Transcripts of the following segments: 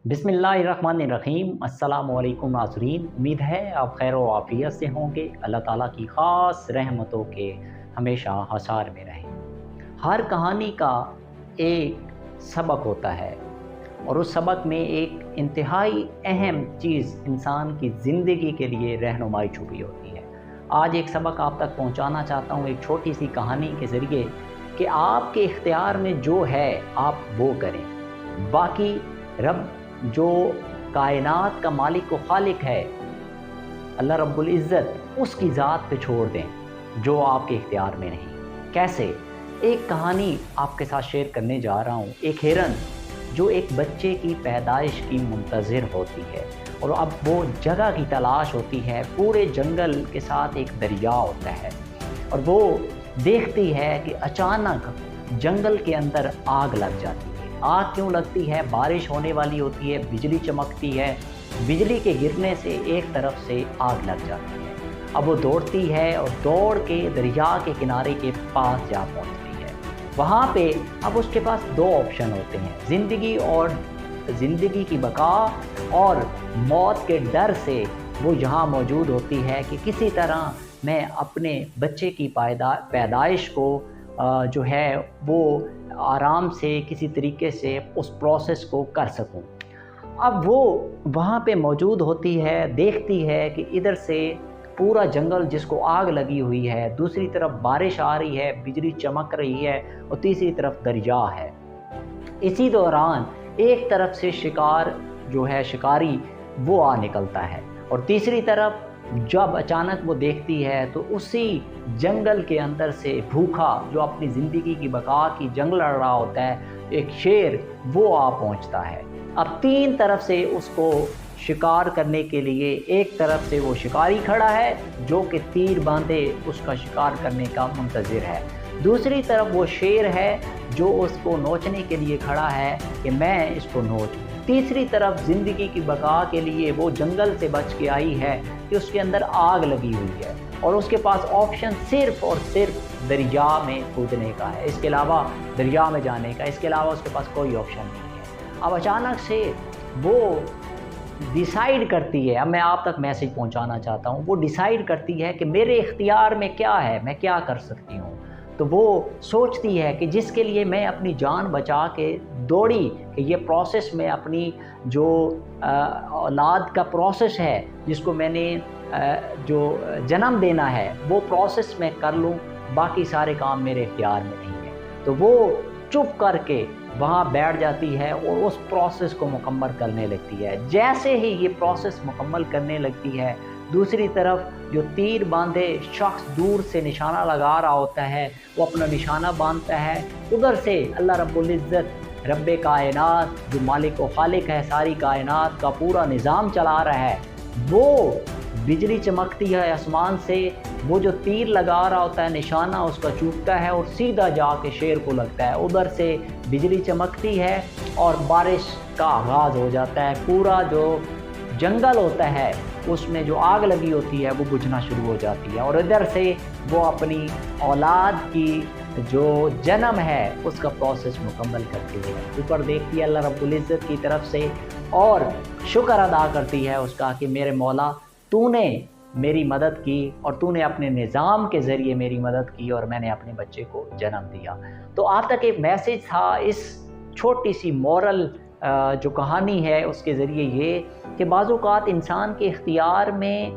बिस्मिल्लाहिर्रहमानिर्रहीम। अस्सलाम वालेकुम नाज़रीन, उम्मीद है आप खैर व आफ़ियत से होंगे। अल्लाह ताला की ख़ास रहमतों के हमेशा हसार में रहें। हर कहानी का एक सबक होता है और उस सबक में एक इंतहाई अहम चीज़ इंसान की ज़िंदगी के लिए रहनुमाई छुपी होती है। आज एक सबक आप तक पहुंचाना चाहता हूं एक छोटी सी कहानी के ज़रिए कि आपके इख्तियार में जो है आप वो करें, बाकी रब जो कायनात का मालिक व खालिक है अल्लाह रब्बुल इज़्ज़त उसकी ज़ात पे छोड़ दें जो आपके इख्तियार में नहीं। कैसे? एक कहानी आपके साथ शेयर करने जा रहा हूँ। एक हिरन जो एक बच्चे की पैदाइश की मुंतज़िर होती है और अब वो जगह की तलाश होती है। पूरे जंगल के साथ एक दरिया होता है और वो देखती है कि अचानक जंगल के अंदर आग लग जाती है। आग क्यों लगती है? बारिश होने वाली होती है, बिजली चमकती है, बिजली के गिरने से एक तरफ से आग लग जाती है। अब वो दौड़ती है और दौड़ के दरिया के किनारे के पास जा पहुंचती है। वहाँ पे अब उसके पास दो ऑप्शन होते हैं, ज़िंदगी की बका और मौत के डर से वो यहाँ मौजूद होती है कि किसी तरह मैं अपने बच्चे की पैदाइश को जो है वो आराम से किसी तरीके से उस प्रोसेस को कर सकूं। अब वो वहाँ पे मौजूद होती है, देखती है कि इधर से पूरा जंगल जिसको आग लगी हुई है, दूसरी तरफ बारिश आ रही है, बिजली चमक रही है और तीसरी तरफ दरिया है। इसी दौरान एक तरफ से शिकारी वो आ निकलता है और तीसरी तरफ जब अचानक वो देखती है तो उसी जंगल के अंदर से भूखा जो अपनी ज़िंदगी की बका की जंग लड़ रहा होता है, एक शेर वो आ पहुंचता है। अब तीन तरफ से उसको शिकार करने के लिए एक तरफ से वो शिकारी खड़ा है जो कि तीर बांधे उसका शिकार करने का मुंतज़िर है, दूसरी तरफ वो शेर है जो उसको नोचने के लिए खड़ा है कि मैं इसको नोचूं, तीसरी तरफ ज़िंदगी की बका के लिए वो जंगल से बच के आई है कि उसके अंदर आग लगी हुई है और उसके पास ऑप्शन सिर्फ़ और सिर्फ दरिया में कूदने का है, इसके अलावा दरिया में जाने का, इसके अलावा उसके पास कोई ऑप्शन नहीं है। अब अचानक से वो डिसाइड करती है, अब मैं आप तक मैसेज पहुंचाना चाहता हूं, वो डिसाइड करती है कि मेरे इख्तियार में क्या है, मैं क्या कर सकती हूं। तो वो सोचती है कि जिसके लिए मैं अपनी जान बचा के दौड़ी कि ये प्रोसेस में अपनी जो औलाद का प्रोसेस है जिसको मैंने जो जन्म देना है वो प्रोसेस मैं कर लूँ, बाकी सारे काम मेरे इख्तियार में नहीं है। तो वो चुप करके वहाँ बैठ जाती है और उस प्रोसेस को मुकम्मल करने लगती है। जैसे ही ये प्रोसेस मुकम्मल करने लगती है, दूसरी तरफ जो तीर बांधे शख्स दूर से निशाना लगा रहा होता है वो अपना निशाना बांधता है। उधर से अल्लाह रब्बुल इज़्ज़त रब्बे कायनात जो मालिक व खालिक है, सारी कायनात का पूरा निज़ाम चला रहा है, वो बिजली चमकती है आसमान से, वो जो तीर लगा रहा होता है निशाना उसका चूकता है और सीधा जाके शेर को लगता है। उधर से बिजली चमकती है और बारिश का आगाज़ हो जाता है। पूरा जो जंगल होता है उसमें जो आग लगी होती है वो बुझना शुरू हो जाती है और इधर से वो अपनी औलाद की जो जन्म है उसका प्रोसेस मुकम्मल करती है। ऊपर देखती है अल्लाह रब्बुल इज़्ज़त की तरफ से और शुक्र अदा करती है उसका कि मेरे मौला तूने मेरी मदद की और तूने अपने निज़ाम के ज़रिए मेरी मदद की और मैंने अपने बच्चे को जन्म दिया। तो आप तक एक मैसेज था इस छोटी सी मॉरल जो कहानी है उसके ज़रिए ये कि बाज़ औक़ात इंसान के इख्तियार में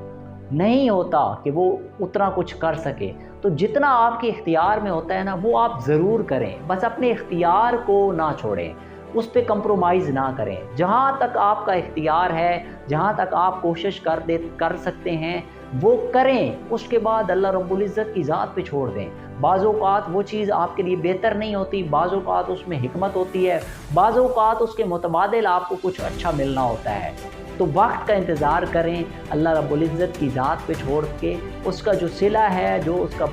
नहीं होता कि वो उतना कुछ कर सके, तो जितना आपके इख्तियार में होता है ना वो आप ज़रूर करें। बस अपने इख्तियार को ना छोड़ें, उस पे कंप्रोमाइज़ ना करें। जहाँ तक आपका इख्तियार है, जहाँ तक आप कोशिश कर सकते हैं वो करें, उसके बाद अल्लाह रब्बुल इज़्ज़त की ज़ात पे छोड़ दें। बाज़ औक़ात वो चीज़ आपके लिए बेहतर नहीं होती, बाज़ औक़ात उसमें हिकमत होती है, बाज़ औक़ात उसके मुतबादिल आपको कुछ अच्छा मिलना होता है। तो वक्त का इंतज़ार करें, अल्लाह रब्बुल इज़्ज़त की ज़ात पे छोड़ के उसका जो सिला है, जो उसका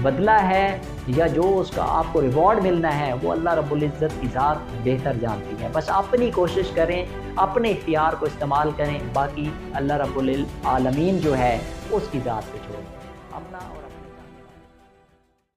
बदला है या जो उसका आपको रिवॉर्ड मिलना है वो अल्लाह रब्बुल इज़्ज़त की ज़ात बेहतर जानती है। बस अपनी कोशिश करें, अपने इख्तियार को इस्तेमाल करें, बाकी अल्लाह रब्बुल आलमीन जो है उसकी ज़ात पे छोड़ दें।